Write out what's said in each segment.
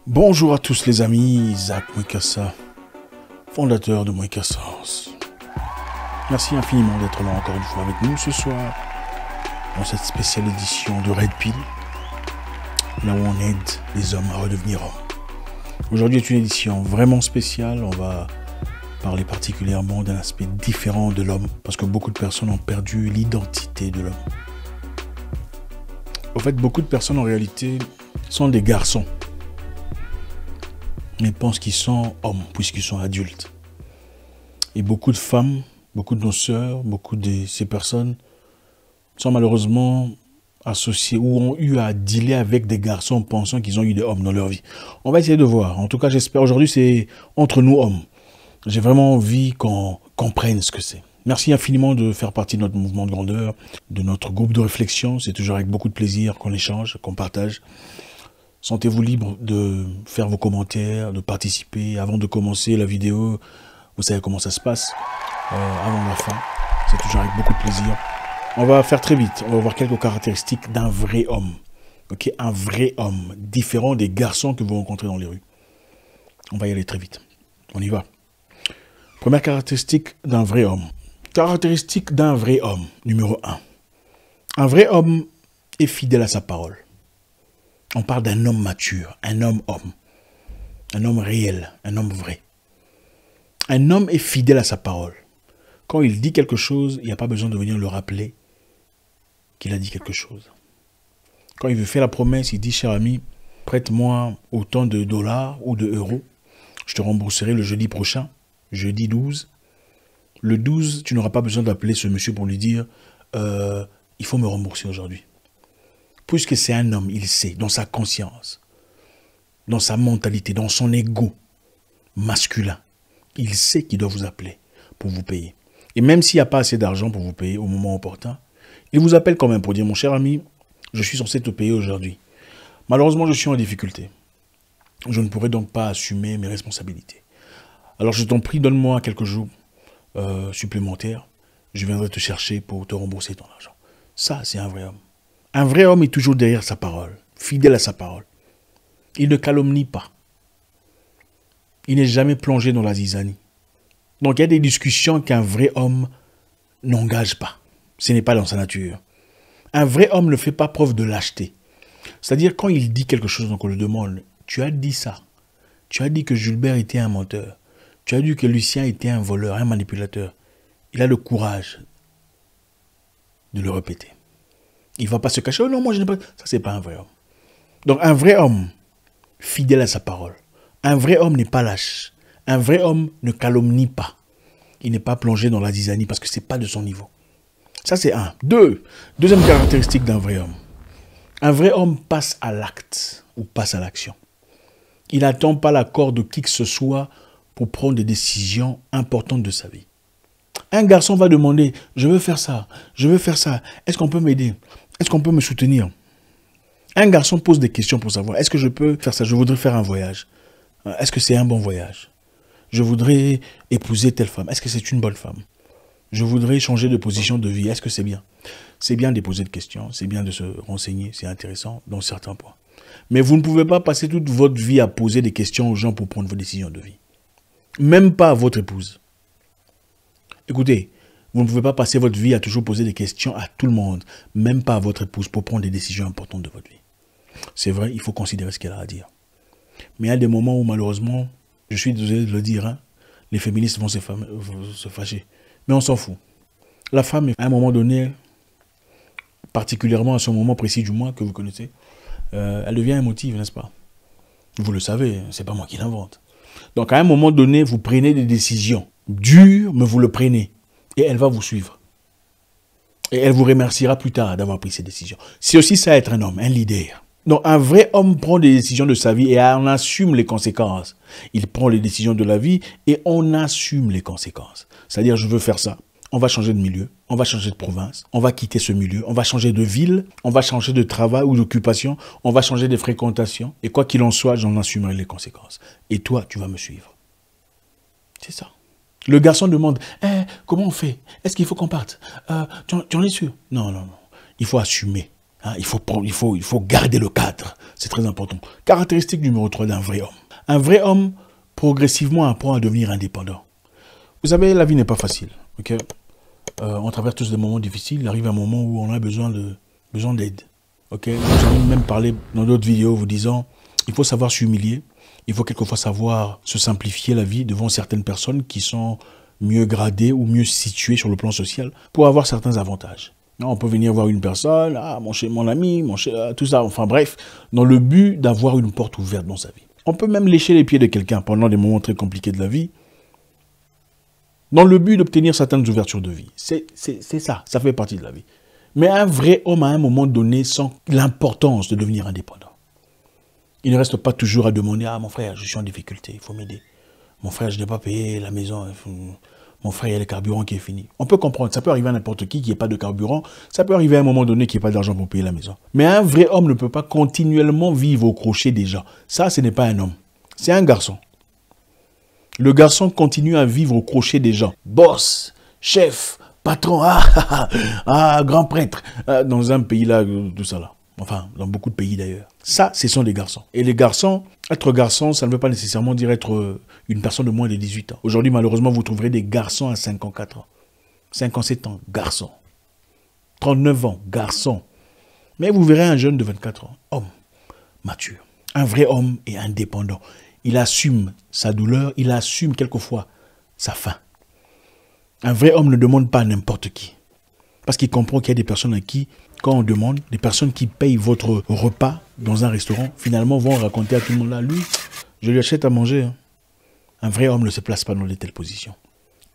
Bonjour à tous les amis, Isaac Mwekassa, fondateur de Mwekassa. Merci infiniment d'être là encore une fois avec nous ce soir, dans cette spéciale édition de Red Pill, là où on aide les hommes à redevenir hommes. Aujourd'hui est une édition vraiment spéciale, on va parler particulièrement d'un aspect différent de l'homme, parce que beaucoup de personnes ont perdu l'identité de l'homme. En fait, beaucoup de personnes en réalité sont des garçons. Ils pensent qu'ils sont hommes, puisqu'ils sont adultes. Et beaucoup de femmes, beaucoup de nos sœurs, beaucoup de ces personnes sont malheureusement associées ou ont eu à dealer avec des garçons pensant qu'ils ont eu des hommes dans leur vie. On va essayer de voir. En tout cas, j'espère. Aujourd'hui, c'est entre nous hommes. J'ai vraiment envie qu'on comprenne ce que c'est. Merci infiniment de faire partie de notre mouvement de grandeur, de notre groupe de réflexion. C'est toujours avec beaucoup de plaisir qu'on échange, qu'on partage. Sentez-vous libre de faire vos commentaires, de participer. Avant de commencer la vidéo, vous savez comment ça se passe. Avant la fin, c'est toujours avec beaucoup de plaisir. On va faire très vite. On va voir quelques caractéristiques d'un vrai homme. Ok, un vrai homme, différent des garçons que vous rencontrez dans les rues. On va y aller très vite. On y va. Première caractéristique d'un vrai homme. Caractéristique d'un vrai homme, numéro 1. Un vrai homme est fidèle à sa parole. On parle d'un homme mature, un homme réel, un homme vrai. Un homme est fidèle à sa parole. Quand il dit quelque chose, il n'y a pas besoin de venir le rappeler qu'il a dit quelque chose. Quand il veut faire la promesse, il dit, cher ami, prête-moi autant de dollars ou de euros. Je te rembourserai le jeudi prochain, jeudi 12. Le 12, tu n'auras pas besoin d'appeler ce monsieur pour lui dire, il faut me rembourser aujourd'hui. Puisque c'est un homme, il sait, dans sa conscience, dans sa mentalité, dans son ego masculin, il sait qu'il doit vous appeler pour vous payer. Et même s'il n'y a pas assez d'argent pour vous payer au moment opportun, il vous appelle quand même pour dire, mon cher ami, je suis censé te payer aujourd'hui. Malheureusement, je suis en difficulté. Je ne pourrai donc pas assumer mes responsabilités. Alors je t'en prie, donne-moi quelques jours supplémentaires. Je viendrai te chercher pour te rembourser ton argent. Ça, c'est un vrai homme. Un vrai homme est toujours derrière sa parole, fidèle à sa parole. Il ne calomnie pas. Il n'est jamais plongé dans la zizanie. Donc il y a des discussions qu'un vrai homme n'engage pas. Ce n'est pas dans sa nature. Un vrai homme ne fait pas preuve de lâcheté. C'est-à-dire quand il dit quelque chose, donc on le demande, tu as dit ça. Tu as dit que Gilbert était un menteur. Tu as dit que Lucien était un voleur, un manipulateur. Il a le courage de le répéter. Il ne va pas se cacher. Oh non, moi je n'ai pas... Ça, c'est pas un vrai homme. Donc un vrai homme, fidèle à sa parole. Un vrai homme n'est pas lâche. Un vrai homme ne calomnie pas. Il n'est pas plongé dans la zizanie parce que ce n'est pas de son niveau. Ça, c'est un. Deuxième caractéristique d'un vrai homme. Un vrai homme passe à l'acte ou passe à l'action. Il n'attend pas l'accord de qui que ce soit pour prendre des décisions importantes de sa vie. Un garçon va demander, je veux faire ça, est-ce qu'on peut m'aider? Est-ce qu'on peut me soutenir? Un garçon pose des questions pour savoir, est-ce que je peux faire ça? Je voudrais faire un voyage. Est-ce que c'est un bon voyage? Je voudrais épouser telle femme. Est-ce que c'est une bonne femme? Je voudrais changer de position de vie. Est-ce que c'est bien? C'est bien de poser des questions, c'est bien de se renseigner, c'est intéressant dans certains points. Mais vous ne pouvez pas passer toute votre vie à poser des questions aux gens pour prendre vos décisions de vie. Même pas à votre épouse. Écoutez, vous ne pouvez pas passer votre vie à toujours poser des questions à tout le monde, même pas à votre épouse, pour prendre des décisions importantes de votre vie. C'est vrai, il faut considérer ce qu'elle a à dire. Mais il y a des moments où, malheureusement, je suis désolé de le dire, hein, les féministes vont se fâcher. Mais on s'en fout. La femme, à un moment donné, particulièrement à ce moment précis du mois que vous connaissez, elle devient émotive, n'est-ce pas? Vous le savez, c'est pas moi qui l'invente. Donc, à un moment donné, vous prenez des décisions dures, mais vous le prenez. Et elle va vous suivre. Et elle vous remerciera plus tard d'avoir pris ces décisions. C'est aussi ça être un homme, un leader. Donc un vrai homme prend des décisions de sa vie et on assume les conséquences. Il prend les décisions de la vie et on assume les conséquences. C'est-à-dire je veux faire ça. On va changer de milieu, on va changer de province, on va quitter ce milieu, on va changer de ville, on va changer de travail ou d'occupation, on va changer de fréquentation. Et quoi qu'il en soit, j'en assumerai les conséquences. Et toi, tu vas me suivre. C'est ça. Le garçon demande, comment on fait? Est-ce qu'il faut qu'on parte? Tu en es sûr? Non. Il faut assumer Hein, il faut garder le cadre. C'est très important. Caractéristique numéro 3 d'un vrai homme. Un vrai homme, progressivement, apprend à devenir indépendant. Vous savez, la vie n'est pas facile. Okay? On traverse tous des moments difficiles. Il arrive un moment où on a besoin d'aide. Okay? J'en ai même parlé dans d'autres vidéos vous disant, il faut savoir s'humilier. Il faut quelquefois savoir se simplifier la vie devant certaines personnes qui sont mieux gradées ou mieux situées sur le plan social pour avoir certains avantages. On peut venir voir une personne, mon ami, tout ça, enfin bref, dans le but d'avoir une porte ouverte dans sa vie. On peut même lécher les pieds de quelqu'un pendant des moments très compliqués de la vie, dans le but d'obtenir certaines ouvertures de vie. C'est ça fait partie de la vie. Mais un vrai homme, à un moment donné, sent l'importance de devenir indépendant. Il ne reste pas toujours à demander, mon frère, je suis en difficulté, il faut m'aider. Mon frère, je n'ai pas payé la maison, mon frère, il y a le carburant qui est fini. On peut comprendre, ça peut arriver à n'importe qui n'ait pas de carburant, ça peut arriver à un moment donné qu'il n'y ait pas d'argent pour payer la maison. Mais un vrai homme ne peut pas continuellement vivre au crochet des gens. Ça, ce n'est pas un homme, c'est un garçon. Le garçon continue à vivre au crochet des gens. Boss, chef, patron, grand prêtre, dans un pays là, tout ça là. Enfin, dans beaucoup de pays d'ailleurs. Ça, ce sont des garçons. Et les garçons, être garçon, ça ne veut pas nécessairement dire être une personne de moins de 18 ans. Aujourd'hui, malheureusement, vous trouverez des garçons à 54 ans. 57 ans, garçon. 39 ans, garçon. Mais vous verrez un jeune de 24 ans, homme, mature. Un vrai homme est indépendant. Il assume sa douleur, il assume quelquefois sa faim. Un vrai homme ne demande pas à n'importe qui. Parce qu'il comprend qu'il y a des personnes à qui, quand on demande, des personnes qui payent votre repas dans un restaurant, finalement vont raconter à tout le monde là, lui, je lui achète à manger. Hein. Un vrai homme ne se place pas dans de telles positions.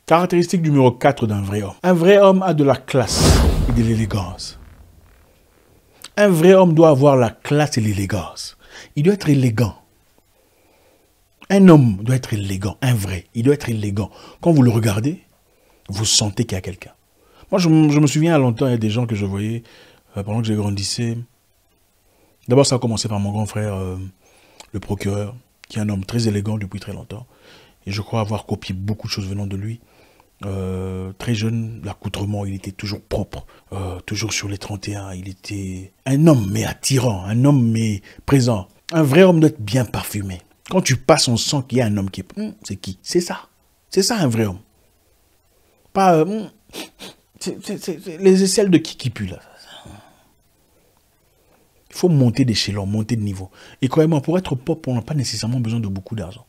Caractéristique numéro 4 d'un vrai homme. Un vrai homme a de la classe et de l'élégance. Un vrai homme doit avoir la classe et l'élégance. Il doit être élégant. Un homme doit être élégant, un vrai. Il doit être élégant. Quand vous le regardez, vous sentez qu'il y a quelqu'un. Moi, je me souviens à longtemps, il y a des gens que je voyais pendant que j'ai grandissé. D'abord, ça a commencé par mon grand frère, le procureur, qui est un homme très élégant depuis très longtemps. Et je crois avoir copié beaucoup de choses venant de lui. Très jeune, l'accoutrement, il était toujours propre, toujours sur les 31. Il était un homme, mais attirant, un homme, mais présent. Un vrai homme doit être bien parfumé. Quand tu passes, on sent qu'il y a un homme qui est... c'est qui? C'est ça. C'est ça, un vrai homme. Pas... les aisselles de qui pue, là. Il faut monter d'échelon, monter de niveau. Et croyez-moi, pour être pop, on n'a pas nécessairement besoin de beaucoup d'argent.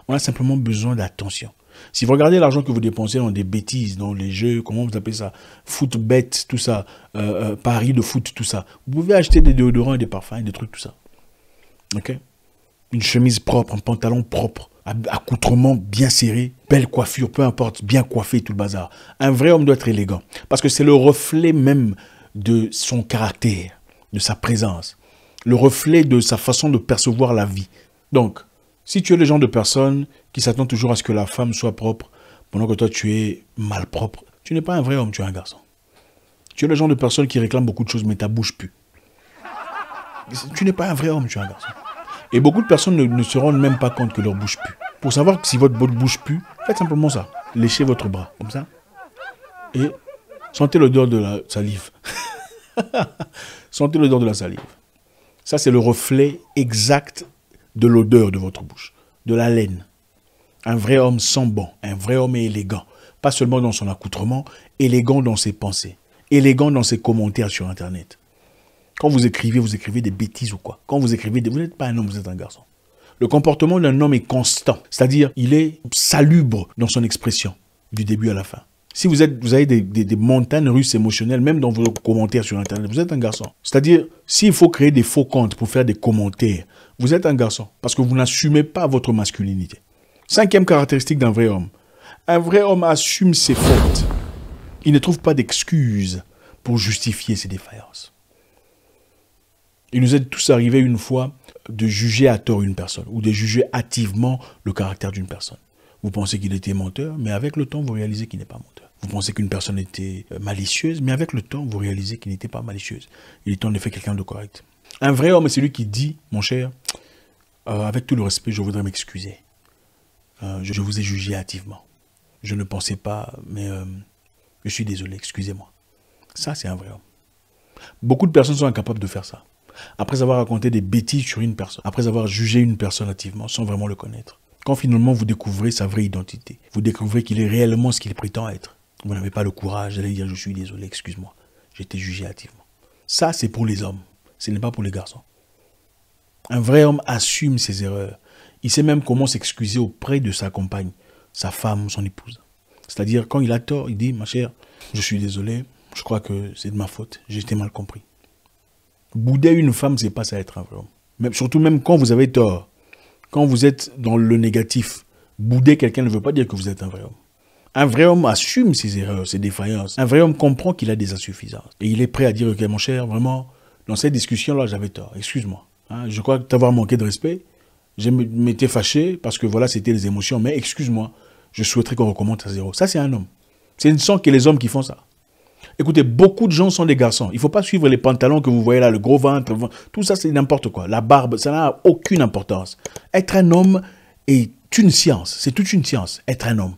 On a simplement besoin d'attention. Si vous regardez l'argent que vous dépensez dans des bêtises, dans les jeux, comment vous appelez ça, foot bet, tout ça, paris de foot, tout ça, vous pouvez acheter des déodorants et des parfums, des trucs, tout ça. Ok? Une chemise propre, un pantalon propre, accoutrement bien serré, belle coiffure, peu importe, bien coiffé, tout le bazar. Un vrai homme doit être élégant. Parce que c'est le reflet même de son caractère, de sa présence. Le reflet de sa façon de percevoir la vie. Donc, si tu es le genre de personne qui s'attend toujours à ce que la femme soit propre, pendant que toi tu es malpropre, tu n'es pas un vrai homme, tu es un garçon. Tu es le genre de personne qui réclame beaucoup de choses, mais ta bouche pue. Tu n'es pas un vrai homme, tu es un garçon. Et beaucoup de personnes ne se rendent même pas compte que leur bouche pue. Pour savoir si votre bouche pue, faites simplement ça. Léchez votre bras, comme ça. Et sentez l'odeur de la salive. Sentez l'odeur de la salive. Ça, c'est le reflet exact de l'odeur de votre bouche, de la laine. Un vrai homme sent bon. Un vrai homme est élégant. Pas seulement dans son accoutrement, élégant dans ses pensées. Élégant dans ses commentaires sur Internet. Quand vous écrivez des bêtises ou quoi. Quand vous écrivez, vous n'êtes pas un homme, vous êtes un garçon. Le comportement d'un homme est constant. C'est-à-dire, il est salubre dans son expression, du début à la fin. Si vous avez des montagnes russes émotionnelles, même dans vos commentaires sur Internet, vous êtes un garçon. C'est-à-dire, s'il faut créer des faux comptes pour faire des commentaires, vous êtes un garçon. Parce que vous n'assumez pas votre masculinité. 5e caractéristique d'un vrai homme. Un vrai homme assume ses fautes. Il ne trouve pas d'excuses pour justifier ses défaillances. Il nous est tous arrivé une fois de juger à tort une personne ou de juger hâtivement le caractère d'une personne. Vous pensez qu'il était menteur, mais avec le temps, vous réalisez qu'il n'est pas menteur. Vous pensez qu'une personne était malicieuse, mais avec le temps, vous réalisez qu'il n'était pas malicieuse. Il est en effet quelqu'un de correct. Un vrai homme est celui qui dit, mon cher, avec tout le respect, je voudrais m'excuser. Je vous ai jugé hâtivement. Je ne pensais pas, mais je suis désolé, excusez-moi. Ça, c'est un vrai homme. Beaucoup de personnes sont incapables de faire ça. Après avoir raconté des bêtises sur une personne, après avoir jugé une personne hâtivement sans vraiment le connaître. Quand finalement vous découvrez sa vraie identité, vous découvrez qu'il est réellement ce qu'il prétend être, vous n'avez pas le courage d'aller dire « je suis désolé, excuse-moi, j'ai été jugé hâtivement ». Ça, c'est pour les hommes, ce n'est pas pour les garçons. Un vrai homme assume ses erreurs. Il sait même comment s'excuser auprès de sa compagne, sa femme, son épouse. C'est-à-dire, quand il a tort, il dit « ma chère, je suis désolé, je crois que c'est de ma faute, j'ai été mal compris ». Bouder une femme, c'est pas ça être un vrai homme. Même, surtout même quand vous avez tort, quand vous êtes dans le négatif, bouder quelqu'un ne veut pas dire que vous êtes un vrai homme. Un vrai homme assume ses erreurs, ses défaillances. Un vrai homme comprend qu'il a des insuffisances. Et il est prêt à dire, ok mon cher, vraiment, dans cette discussion-là, j'avais tort, excuse-moi. Hein, je crois t'avoir manqué de respect, je m'étais fâché parce que voilà, c'était les émotions, mais excuse-moi, je souhaiterais qu'on recommence à zéro. Ça, c'est un homme. Ce ne sont que les hommes qui font ça. Écoutez, beaucoup de gens sont des garçons. Il ne faut pas suivre les pantalons que vous voyez là, le gros ventre. Tout ça, c'est n'importe quoi. La barbe, ça n'a aucune importance. Être un homme est une science. C'est toute une science, être un homme.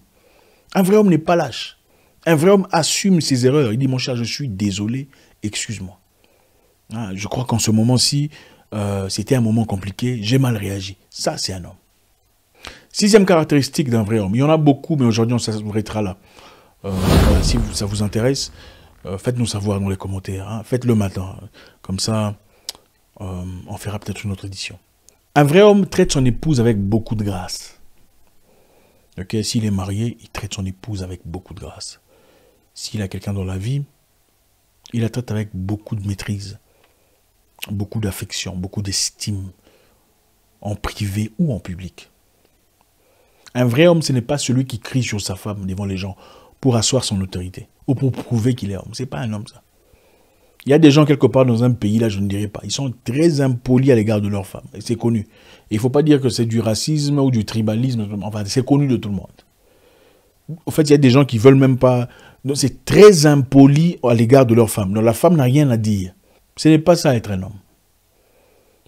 Un vrai homme n'est pas lâche. Un vrai homme assume ses erreurs. Il dit, mon cher, je suis désolé, excuse-moi. Ah, je crois qu'en ce moment-ci, c'était un moment compliqué. J'ai mal réagi. Ça, c'est un homme. Sixième caractéristique d'un vrai homme. Il y en a beaucoup, mais aujourd'hui, on s'arrêtera là. Voilà, si ça vous intéresse, faites-nous savoir dans les commentaires. Hein. Faites-le maintenant. Comme ça, on fera peut-être une autre édition. Un vrai homme traite son épouse avec beaucoup de grâce. Okay? S'il est marié, il traite son épouse avec beaucoup de grâce. S'il a quelqu'un dans la vie, il la traite avec beaucoup de maîtrise, beaucoup d'affection, beaucoup d'estime, en privé ou en public. Un vrai homme, ce n'est pas celui qui crie sur sa femme devant les gens pour asseoir son autorité ou pour prouver qu'il est homme. Ce n'est pas un homme, ça. Il y a des gens quelque part dans un pays, là, je ne dirais pas. Ils sont très impolis à l'égard de leurs femmes. Et c'est connu. Et il ne faut pas dire que c'est du racisme ou du tribalisme. Enfin, c'est connu de tout le monde. En fait, il y a des gens qui ne veulent même pas... C'est très impoli à l'égard de leur femme. Donc, la femme n'a rien à dire. Ce n'est pas ça être un homme.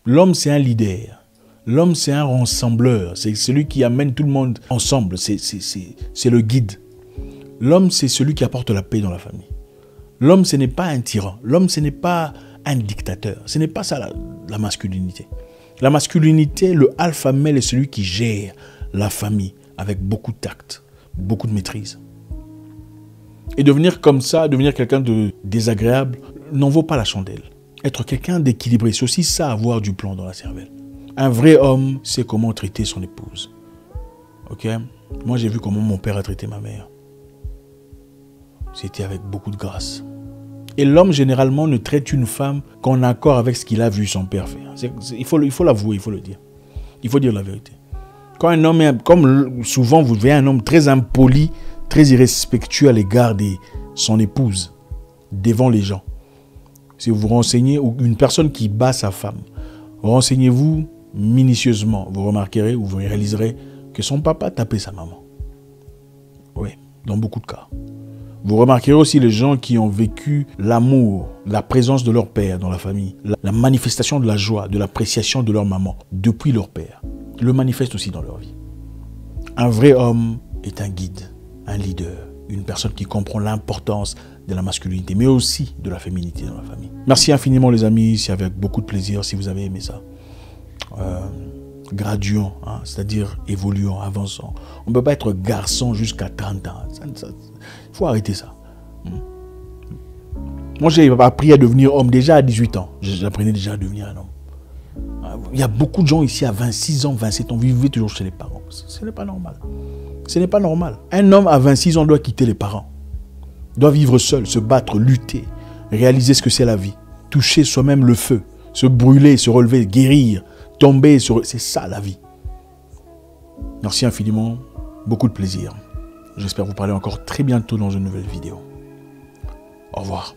L'homme, c'est un leader. L'homme, c'est un rassembleur. C'est celui qui amène tout le monde ensemble. C'est le guide. L'homme, c'est celui qui apporte la paix dans la famille. L'homme, ce n'est pas un tyran. L'homme, ce n'est pas un dictateur. Ce n'est pas ça la masculinité. La masculinité, le alpha male est celui qui gère la famille avec beaucoup de tact, beaucoup de maîtrise. Et devenir comme ça, devenir quelqu'un de désagréable, n'en vaut pas la chandelle. Être quelqu'un d'équilibré, c'est aussi ça, avoir du plomb dans la cervelle. Un vrai homme sait comment traiter son épouse. Ok? Moi, j'ai vu comment mon père a traité ma mère. C'était avec beaucoup de grâce. Et l'homme, généralement, ne traite une femme qu'en accord avec ce qu'il a vu son père faire. Il faut l'avouer, il faut le dire. Il faut dire la vérité. Quand un homme est, comme souvent vous voyez un homme très impoli, très irrespectueux à l'égard de son épouse, devant les gens. Si vous vous renseignez, ou une personne qui bat sa femme, renseignez-vous minutieusement. Vous remarquerez ou vous réaliserez que son papa tapait sa maman. Oui, dans beaucoup de cas. Vous remarquerez aussi les gens qui ont vécu l'amour, la présence de leur père dans la famille, la manifestation de la joie, de l'appréciation de leur maman depuis leur père. Ils le manifestent aussi dans leur vie. Un vrai homme est un guide, un leader, une personne qui comprend l'importance de la masculinité, mais aussi de la féminité dans la famille. Merci infiniment les amis, c'est avec beaucoup de plaisir si vous avez aimé ça. Graduons, hein, c'est-à-dire évoluons, avançons. On ne peut pas être garçon jusqu'à 30 ans. Il faut arrêter ça. Moi, j'ai appris à devenir homme déjà à 18 ans. J'apprenais déjà à devenir un homme. Il y a beaucoup de gens ici à 26 ans, 27 ans, vivent toujours chez les parents. Ce n'est pas normal. Ce n'est pas normal. Un homme à 26 ans doit quitter les parents. Doit vivre seul, se battre, lutter, réaliser ce que c'est la vie. Toucher soi-même le feu, se brûler, se relever, guérir, tomber. C'est ça la vie. Merci infiniment. Beaucoup de plaisir. J'espère vous parler encore très bientôt dans une nouvelle vidéo. Au revoir.